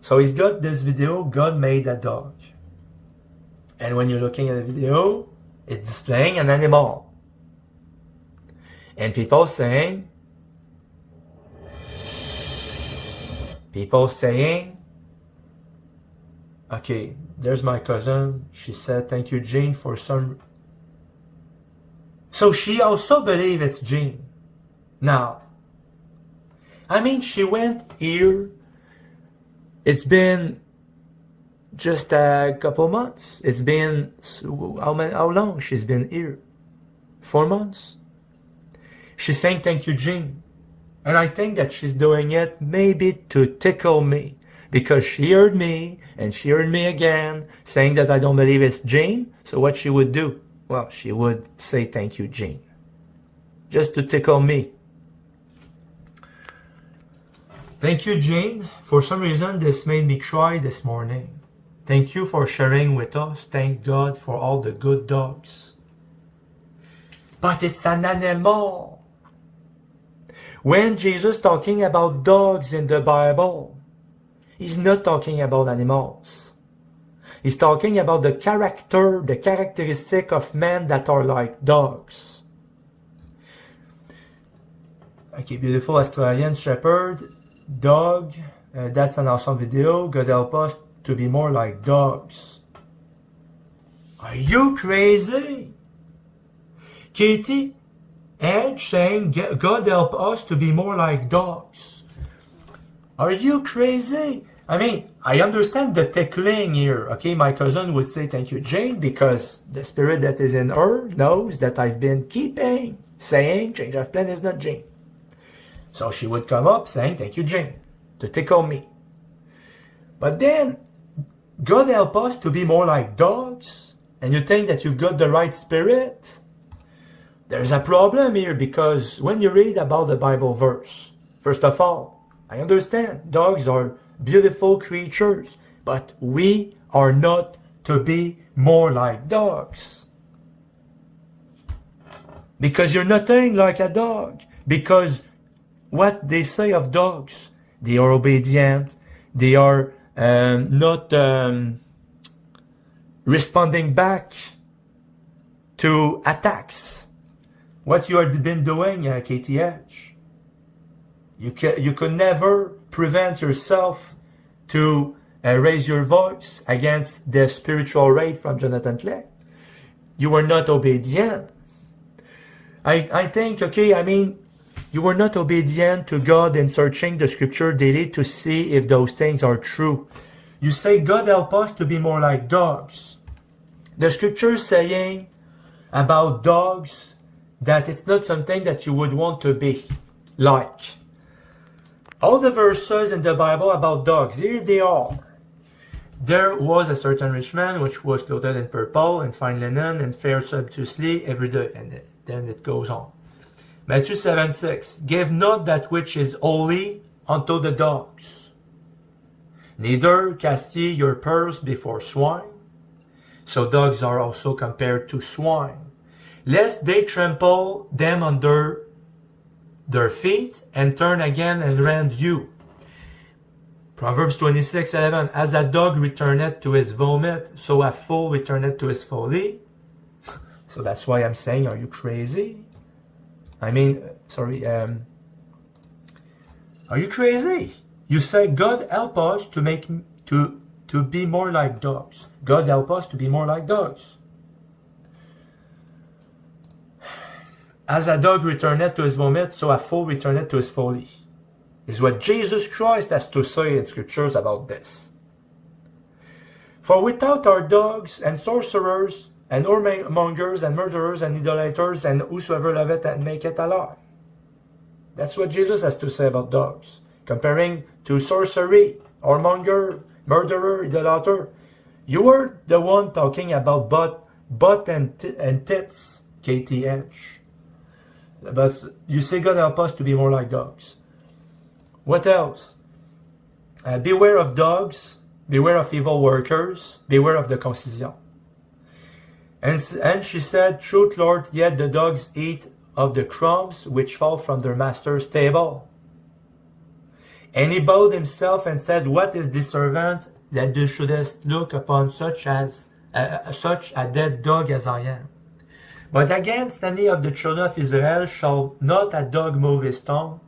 So he's got this video, God made a dog. And when you're looking at the video, it's displaying an animal. And people saying, okay, there's my cousin. She said, thank you, Jean, for some... So she also believes it's Jean. Now, I mean, she went here. It's been just a couple months. It's been, how long she's been here? 4 months. She's saying, thank you, Jean. And I think that she's doing it maybe to tickle me. Because she heard me, and she heard me again, saying that I don't believe it's Jean. So what she would do? Well, she would say, thank you, Jean. Just to tickle me. Thank you, Jean. For some reason, this made me cry this morning. Thank you for sharing with us. Thank God for all the good dogs. But it's an animal. When Jesus talking about dogs in the Bible, he's not talking about animals. He's talking about the characteristic of men that are like dogs. Okay, beautiful Australian Shepherd, dog, that's an awesome video. God help us to be more like dogs. Are you crazy? Katie Edge saying, God help us to be more like dogs. Are you crazy? I mean, I understand the tickling here. Okay, my cousin would say, thank you, Jane, because the spirit that is in her knows that I've been saying, change of plan is not Jane. So she would come up saying, thank you, Jane, to tickle me. But then, God help us to be more like dogs, and you think that you've got the right spirit? There's a problem here, because when you read about the Bible verse, first of all, I understand dogs are beautiful creatures, but we are not to be more like dogs. Because you're nothing like a dog. Because what they say of dogs, they are obedient, they are not responding back to attacks. What you have been doing, KTH, you could never prevent yourself to raise your voice against the spiritual rape from Jonathan Clay. You were not obedient. I think, okay, I mean, you were not obedient to God in searching the scripture daily to see if those things are true. You say, God help us to be more like dogs. The scripture saying about dogs that it's not something that you would want to be like. All the verses in the Bible about dogs, here they are. There was a certain rich man which was clothed in purple and fine linen and fared sumptuously every day. And then it goes on. Matthew 7:6. Give not that which is holy unto the dogs. Neither cast ye your pearls before swine. So dogs are also compared to swine. Lest they trample them under their feet and turn again and rend you. Proverbs 26:11. As a dog returneth to his vomit, so a fool returneth to his folly. So that's why I'm saying, are you crazy? I mean, sorry, are you crazy? You say, God help us to be more like dogs. God help us to be more like dogs. As a dog returneth to his vomit, so a fool returneth to his folly. Is what Jesus Christ has to say in scriptures about this. For without our dogs and sorcerers and whoremongers and murderers and idolaters and whosoever loveth and maketh a lie. That's what Jesus has to say about dogs. Comparing to sorcery, whoremonger, murderer, idolater. You were the one talking about butt and tits, KTH. But you say God help us to be more like dogs. What else? Beware of dogs, beware of evil workers, beware of the concision. And she said, truth, Lord, yet the dogs eat of the crumbs which fall from their master's table. And he bowed himself and said, What is this servant that thou shouldest look upon such a dead dog as I am? But against any of the children of Israel shall not a dog move his tongue,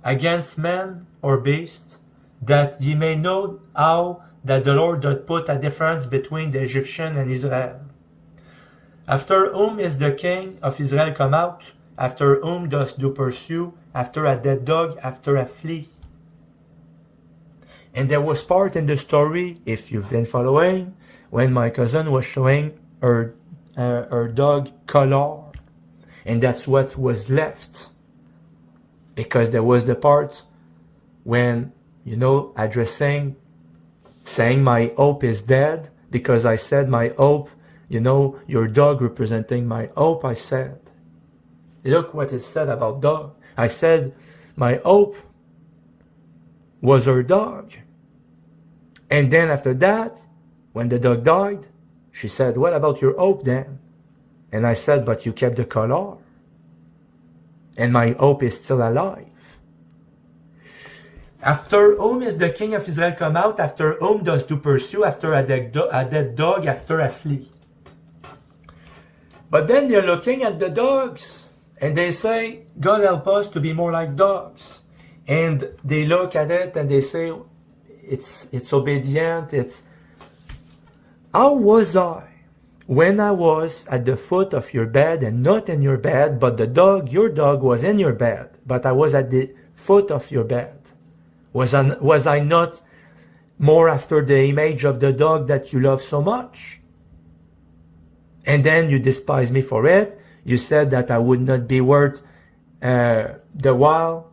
against men or beasts, that ye may know how that the Lord doth put a difference between the Egyptian and Israel. After whom is the king of Israel come out? After whom dost thou pursue? After a dead dog, after a flea. And there was part in the story, if you've been following, when my cousin was showing her dog color. And that's what was left. Because there was the part when, addressing, saying my hope is dead, because I said my hope, your dog representing my hope, I said. Look what is said about dog. I said my hope was her dog. And then after that, when the dog died, she said, what about your hope then? And I said, but you kept the color. And my hope is still alive. After whom is the king of Israel come out? After whom does thou pursue? After a dead dog, after a flea. But then they're looking at the dogs. And they say, God help us to be more like dogs. And they look at it and they say, it's obedient. How was I when I was at the foot of your bed and not in your bed, but your dog was in your bed, but I was at the foot of your bed? Was I not more after the image of the dog that you love so much? And then you despise me for it. You said that I would not be worth the while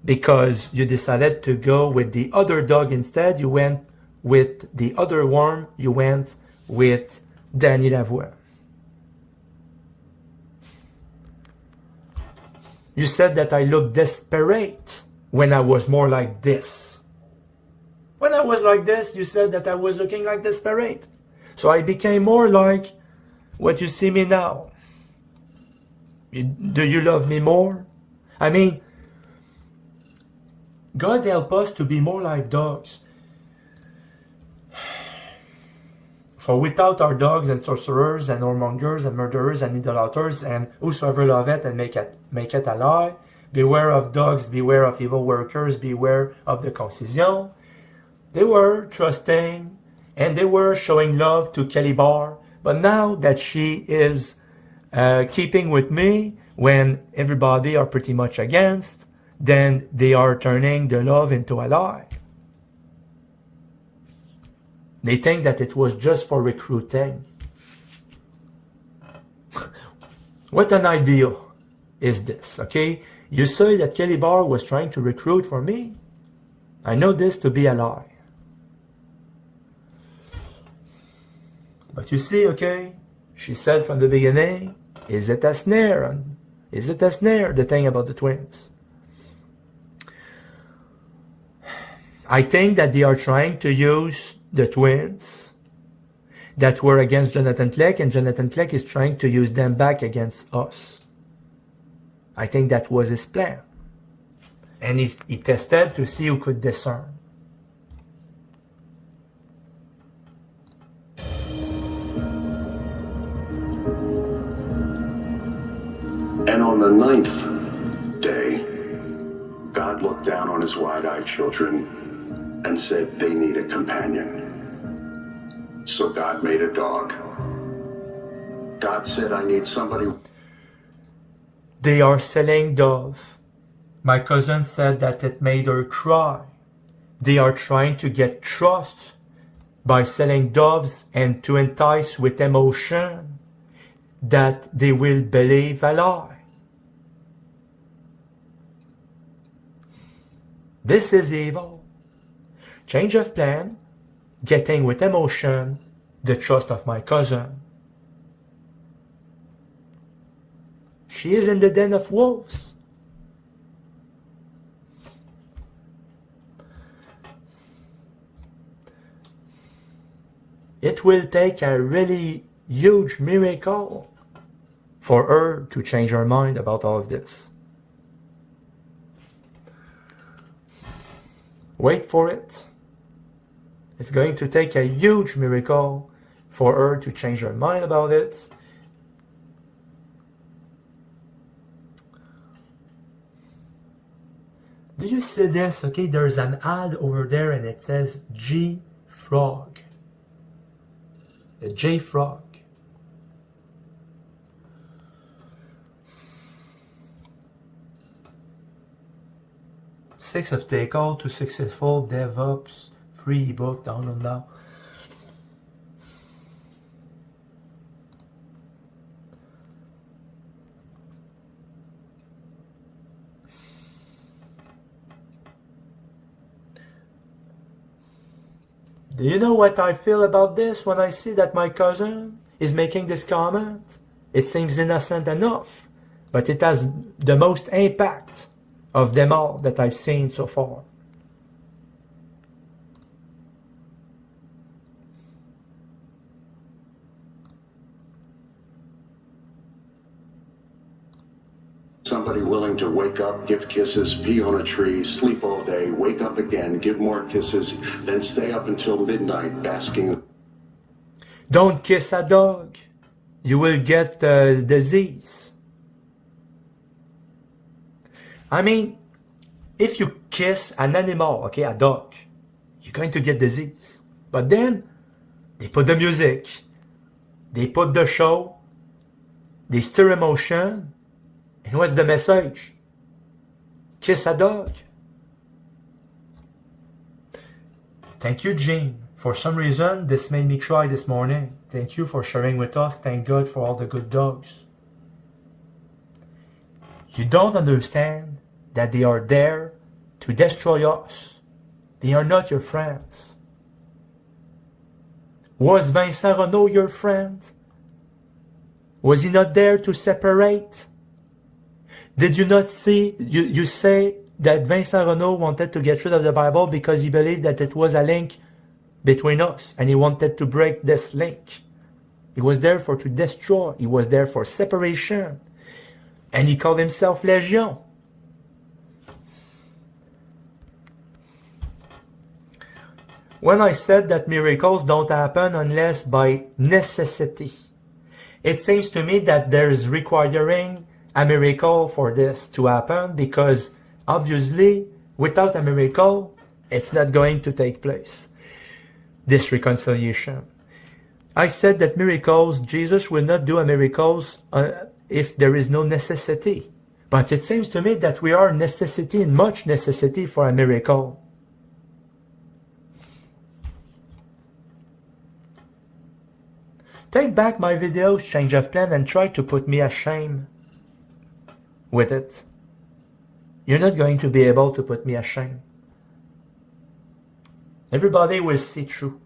because you decided to go with the other dog instead. You went with the other worm. You went with Danny Lavoie. You said that I looked desperate when I was more like this. When I was like this, you said that I was looking like desperate. So I became more like what you see me now. Do you love me more? I mean, God help us to be more like dogs. For without our dogs and sorcerers and whoremongers and murderers and idolaters and whosoever loveth and make it a lie, beware of dogs, beware of evil workers, beware of the concision. They were trusting and they were showing love to Kelly Bar. But now that she is keeping with me when everybody are pretty much against, then they are turning their love into a lie. They think that it was just for recruiting. What an idea is this, okay? You say that Kelly Bar was trying to recruit for me. I know this to be a lie. But you see, okay, she said from the beginning, is it a snare? Is it a snare, the thing about the twins? I think that they are trying to use the twins that were against Jonathan Clegg, and Jonathan Clegg is trying to use them back against us. I think that was his plan. And he tested to see who could discern. And on the 9th day, God looked down on his wide-eyed children and said they need a companion. So God made a dog. God said, I need somebody. They are selling dove. My cousin said that it made her cry. They are trying to get trust by selling doves and to entice with emotion that they will believe a lie. This is evil. Change of plan, getting with emotion the trust of my cousin. She is in the den of wolves. It will take a really huge miracle for her to change her mind about all of this. Wait for it. It's going to take a huge miracle for her to change her mind about it. Do you see this? Okay, there's an ad over there and it says G-Frog. A J-Frog. Six obstacles to successful DevOps free ebook download now. Do you know what I feel about this when I see that my cousin is making this comment? It seems innocent enough, but it has the most impact of them all that I've seen so far. Somebody willing to wake up, give kisses, pee on a tree, sleep all day, wake up again, give more kisses, then stay up until midnight basking. Don't kiss a dog. You will get the disease. I mean, if you kiss an animal, okay, a dog, you're going to get disease. But then, they put the music, they put the show, they stir emotion, and what's the message? Kiss a dog. Thank you, Jean. For some reason, this made me cry this morning. Thank you for sharing with us. Thank God for all the good dogs. You don't understand that they are there to destroy us. They are not your friends. Was Vincent Renault your friend? Was he not there to separate? Did you not see, you say that Vincent Renault wanted to get rid of the Bible because he believed that it was a link between us and he wanted to break this link. He was there to destroy. He was there for separation. And he called himself Legion. When I said that miracles don't happen unless by necessity, it seems to me that there's requiring a miracle for this to happen, because obviously without a miracle it's not going to take place, this reconciliation. I said that miracles, Jesus will not do a miracles if there is no necessity, but it seems to me that we are necessity and much necessity for a miracle. Take back my videos, change of plan, and try to put me ashamed with it. You're not going to be able to put me ashamed. Everybody will see through.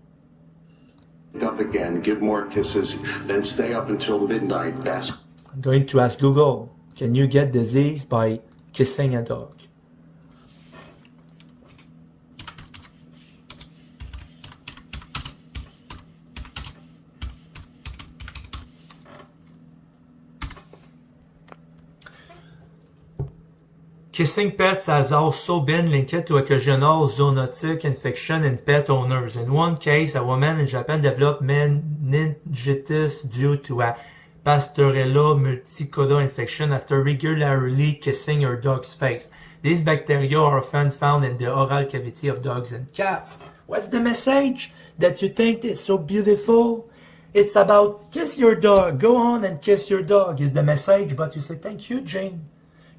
Wake up again, give more kisses, then stay up until midnight basking. I'm going to ask Google, can you get disease by kissing a dog? Kissing pets has also been linked to occasional zoonotic infection in pet owners. In one case, a woman in Japan developed meningitis due to a Pasteurella multicoda infection after regularly kissing her dog's face. These bacteria are often found in the oral cavity of dogs and cats. What's the message? That you think it's so beautiful? It's about kiss your dog. Go on and kiss your dog is the message, but you say, thank you, Jane.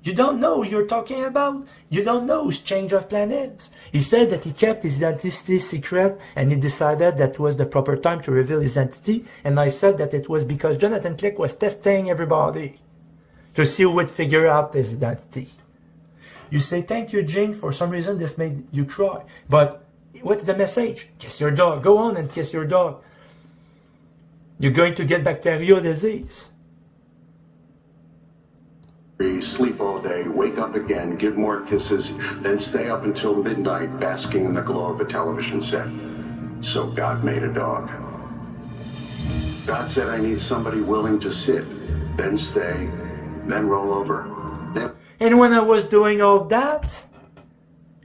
You don't know who you're talking about. You don't know whose change of plan is. He said that he kept his identity secret and he decided that was the proper time to reveal his identity. And I said that it was because Jonathan Click was testing everybody to see who would figure out his identity. You say, thank you, Jane. For some reason, this made you cry. But what's the message? Kiss your dog. Go on and kiss your dog. You're going to get bacterial disease. Sleep all day, wake up again, give more kisses, then stay up until midnight basking in the glow of a television set. So God made a dog. God said, I need somebody willing to sit, then stay, then roll over. Then... And when I was doing all that,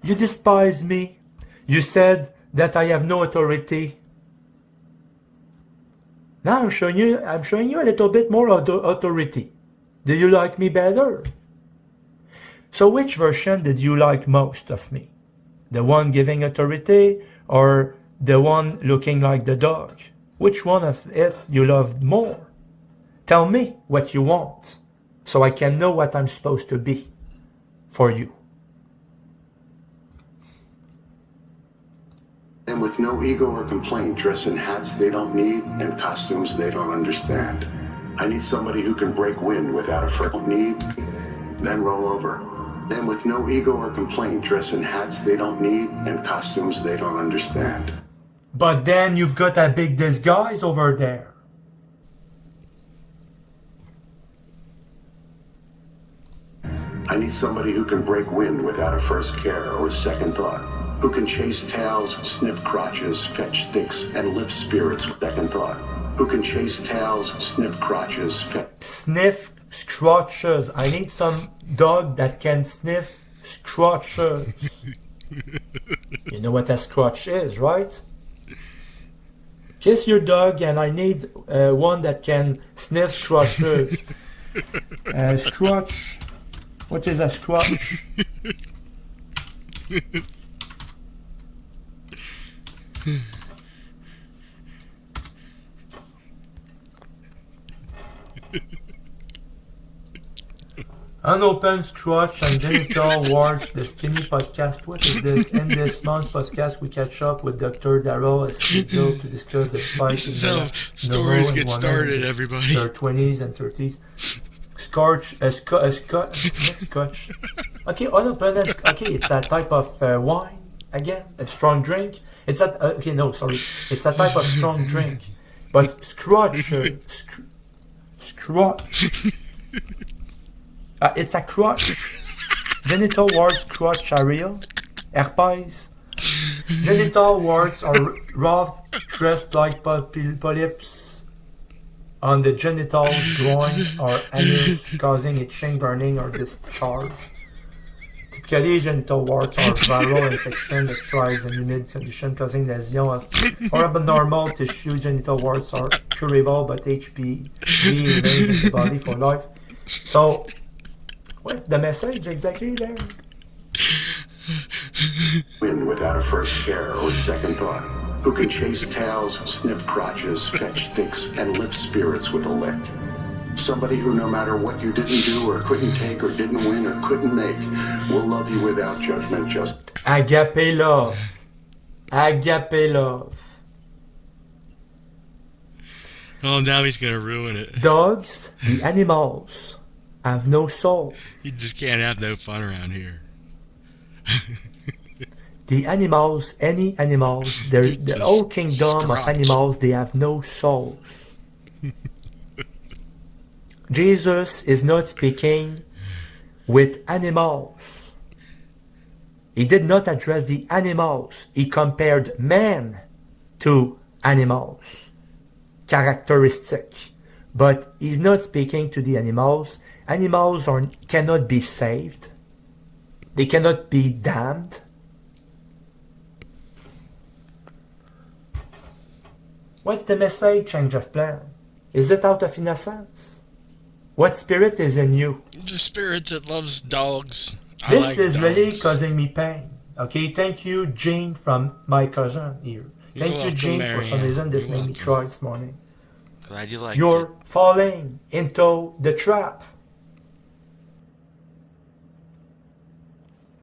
you despised me. You said that I have no authority. Now I'm showing you a little bit more of the authority. Do you like me better? So which version did you like most of me? The one giving authority or the one looking like the dog? Which one of it you loved more? Tell me what you want so I can know what I'm supposed to be for you. And with no ego or complaint, dress in hats they don't need and costumes they don't understand. I need somebody who can break wind without a firm need, then roll over. Then with no ego or complaint, dress in hats they don't need and costumes they don't understand. But then you've got a big disguise over there. I need somebody who can break wind without a first care or a second thought. Who can chase tails, sniff crotches, fetch sticks, and lift spirits with second thought. Who can chase tails, sniff crotches, Sniff scratches. I need some dog that can sniff scratches. You know what a scratch is, right? Kiss your dog and I need one that can sniff scratches. Scratch. What is a scratch? Unopened scratch and genital warts, the skinny podcast. What is this? In this month's podcast, we catch up with Dr. Darrell Esquivel to discuss the spike This is how stories get started, everybody. Their 20s and 30s. Scotch. Okay, unopened. Okay, it's a type of wine again, a strong drink. It's a okay. No, sorry, it's a type of strong drink. But scratch. It's a crotch. Genital warts, crotch are real. Herpes. Genital warts are rough, crest-like polyps on the genitals, groin, or anus, causing itching, burning, or discharge. Typically, genital warts are viral infection that thrives in humid conditions, causing lesion of or abnormal tissue. Genital warts are curable, but HPV remains in the body for life. So, what's the message exactly there? wind without a first care or second thought. Who can chase tails, sniff crotches, fetch sticks, and lift spirits with a lick. Somebody who, no matter what you didn't do or couldn't take or didn't win or couldn't make, will love you without judgment. Just Agape love. Agape love. Oh, now he's gonna ruin it. Dogs, the animals, have no soul. You just can't have no fun around here. The animals, any animals, the whole kingdom of animals, they have no souls. Jesus is not speaking with animals. He did not address the animals. He compared man to animals. Characteristic. But he's not speaking to the animals. Animals cannot be saved. They cannot be damned. What's the message, change of plan? Is it out of innocence? What spirit is in you? The spirit that loves dogs. This is really causing me pain. Okay, thank you, Jean, from my cousin here. Thank you, Jean, for some reason this made me cry this morning. Glad you liked You're falling into the trap.